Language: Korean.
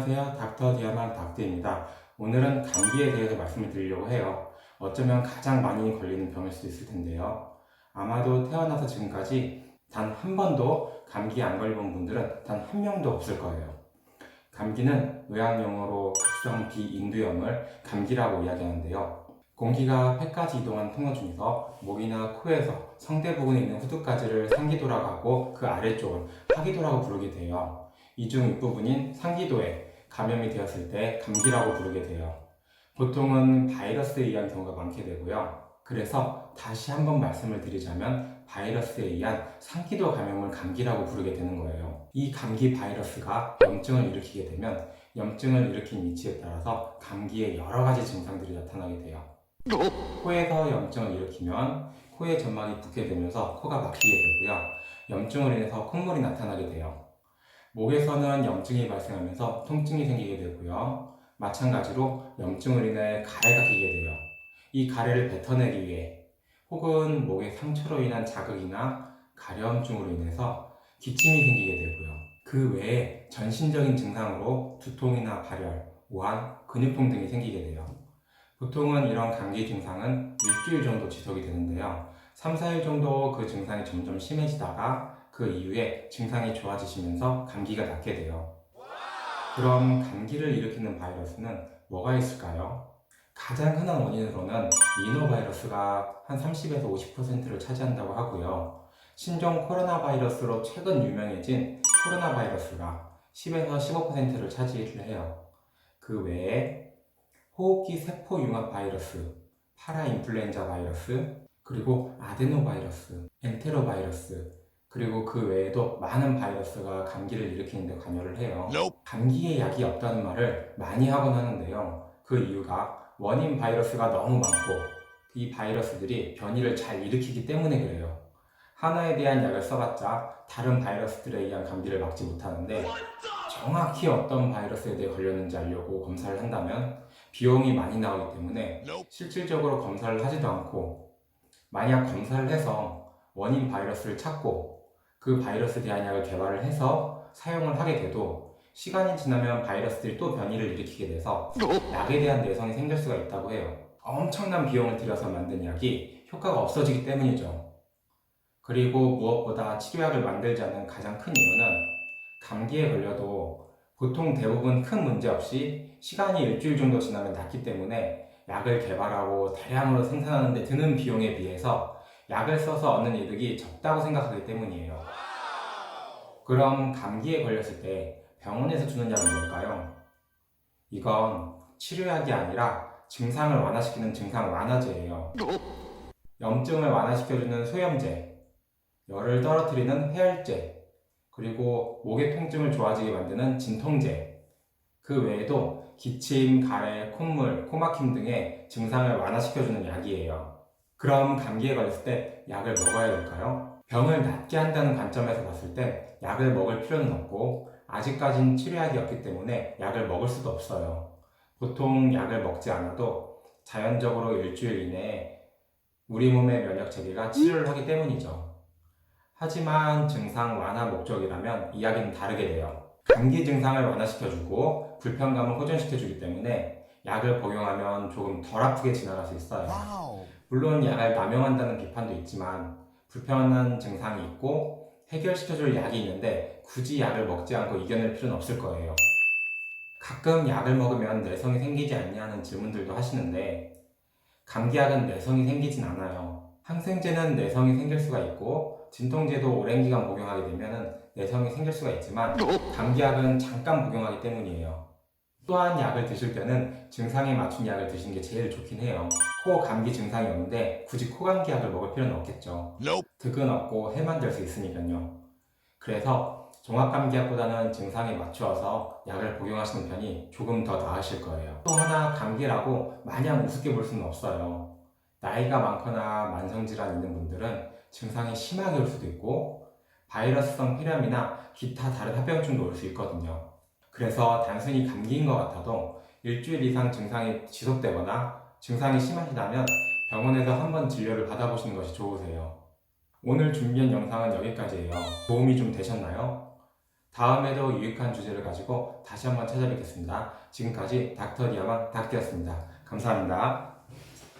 안녕하세요. 닥터 디아만 닥터입니다. 오늘은 감기에 대해서 말씀을 드리려고 해요. 어쩌면 가장 많이 걸리는 병일 수도 있을 텐데요. 아마도 태어나서 지금까지 단 한 번도 감기에 안 걸려본 분들은 단 한 명도 없을 거예요. 감기는 의학용어로 급성 비인두염을 감기라고 이야기하는데요. 공기가 폐까지 이동한 통로 중에서 목이나 코에서 성대 부근에 있는 후두까지를 상기도라고 하고 그 아래쪽을 하기도라고 부르게 돼요. 이 중 윗부분인 상기도에 감염이 되었을 때 감기라고 부르게 돼요. 보통은 바이러스에 의한 경우가 많게 되고요. 그래서 다시 한번 말씀을 드리자면 바이러스에 의한 상기도 감염을 감기라고 부르게 되는 거예요. 이 감기 바이러스가 염증을 일으키게 되면 염증을 일으킨 위치에 따라서 감기의 여러 가지 증상들이 나타나게 돼요. 코에서 염증을 일으키면 코의 점막이 붓게 되면서 코가 막히게 되고요. 염증으로 인해서 콧물이 나타나게 돼요. 목에서는 염증이 발생하면서 통증이 생기게 되고요. 마찬가지로 염증으로 인해 가래가 끼게 돼요. 이 가래를 뱉어내기 위해 혹은 목의 상처로 인한 자극이나 가려움증으로 인해서 기침이 생기게 되고요. 그 외에 전신적인 증상으로 두통이나 발열, 오한, 근육통 등이 생기게 돼요. 보통은 이런 감기 증상은 일주일 정도 지속이 되는데요. 3, 4일 정도 그 증상이 점점 심해지다가 그 이후에 증상이 좋아지시면서 감기가 낫게 돼요. 그럼 감기를 일으키는 바이러스는 뭐가 있을까요? 가장 흔한 원인으로는 리노바이러스가 한 30에서 50%를 차지한다고 하고요. 신종 코로나 바이러스로 최근 유명해진 코로나 바이러스가 10에서 15%를 차지를 해요. 그 외에 호흡기 세포 융합 바이러스, 파라인플루엔자 바이러스, 그리고 아데노바이러스, 엔테로바이러스, 그리고 그 외에도 많은 바이러스가 감기를 일으키는데 관여를 해요. 감기에 약이 없다는 말을 많이 하곤 하는데요. 그 이유가 원인 바이러스가 너무 많고 이 바이러스들이 변이를 잘 일으키기 때문에 그래요. 하나에 대한 약을 써봤자 다른 바이러스들에 의한 감기를 막지 못하는데 정확히 어떤 바이러스에 대해 걸렸는지 알려고 검사를 한다면 비용이 많이 나오기 때문에 실질적으로 검사를 하지도 않고 만약 검사를 해서 원인 바이러스를 찾고 그 바이러스에 대한 약을 개발을 해서 사용을 하게 돼도 시간이 지나면 바이러스들이 또 변이를 일으키게 돼서 약에 대한 내성이 생길 수가 있다고 해요. 엄청난 비용을 들여서 만든 약이 효과가 없어지기 때문이죠. 그리고 무엇보다 치료약을 만들지 않는 가장 큰 이유는 감기에 걸려도 보통 대부분 큰 문제 없이 시간이 일주일 정도 지나면 낫기 때문에 약을 개발하고 대량으로 생산하는 데 드는 비용에 비해서 약을 써서 얻는 이득이 적다고 생각하기 때문이에요. 그럼 감기에 걸렸을 때 병원에서 주는 약은 뭘까요? 이건 치료약이 아니라 증상을 완화시키는 증상 완화제예요. 염증을 완화시켜주는 소염제, 열을 떨어뜨리는 해열제, 그리고 목의 통증을 좋아지게 만드는 진통제, 그 외에도 기침, 가래, 콧물, 코막힘 등의 증상을 완화시켜주는 약이에요. 그럼 감기에 걸렸을 때 약을 먹어야 될까요? 병을 낫게 한다는 관점에서 봤을 때 약을 먹을 필요는 없고 아직까진 치료약이 없기 때문에 약을 먹을 수도 없어요. 보통 약을 먹지 않아도 자연적으로 일주일 이내에 우리 몸의 면역 체계가 치료를 하기 때문이죠. 하지만 증상 완화 목적이라면 이야기는 다르게 돼요. 감기 증상을 완화시켜주고 불편감을 호전시켜주기 때문에 약을 복용하면 조금 덜 아프게 지나갈 수 있어요. 물론 약을 남용한다는 비판도 있지만 불편한 증상이 있고 해결시켜줄 약이 있는데 굳이 약을 먹지 않고 이겨낼 필요는 없을 거예요. 가끔 약을 먹으면 내성이 생기지 않냐는 질문들도 하시는데 감기약은 내성이 생기진 않아요. 항생제는 내성이 생길 수가 있고 진통제도 오랜 기간 복용하게 되면 내성이 생길 수가 있지만 감기약은 잠깐 복용하기 때문이에요. 또한 약을 드실 때는 증상에 맞춘 약을 드시는 게 제일 좋긴 해요. 코 감기 증상이 없는데 굳이 코감기 약을 먹을 필요는 없겠죠. 득은 없고 해만 될 수 있으니까요. 그래서 종합감기약보다는 증상에 맞추어서 약을 복용하시는 편이 조금 더 나으실 거예요. 또 하나 감기라고 마냥 우습게 볼 수는 없어요. 나이가 많거나 만성질환 있는 분들은 증상이 심하게 올 수도 있고 바이러스성 폐렴이나 기타 다른 합병증도 올 수 있거든요. 그래서 단순히 감기인 것 같아도 일주일 이상 증상이 지속되거나 증상이 심하시다면 병원에서 한번 진료를 받아보시는 것이 좋으세요. 오늘 준비한 영상은 여기까지예요. 도움이 좀 되셨나요? 다음에도 유익한 주제를 가지고 다시 한번 찾아뵙겠습니다. 지금까지 닥터 리아만 닥터였습니다. 감사합니다.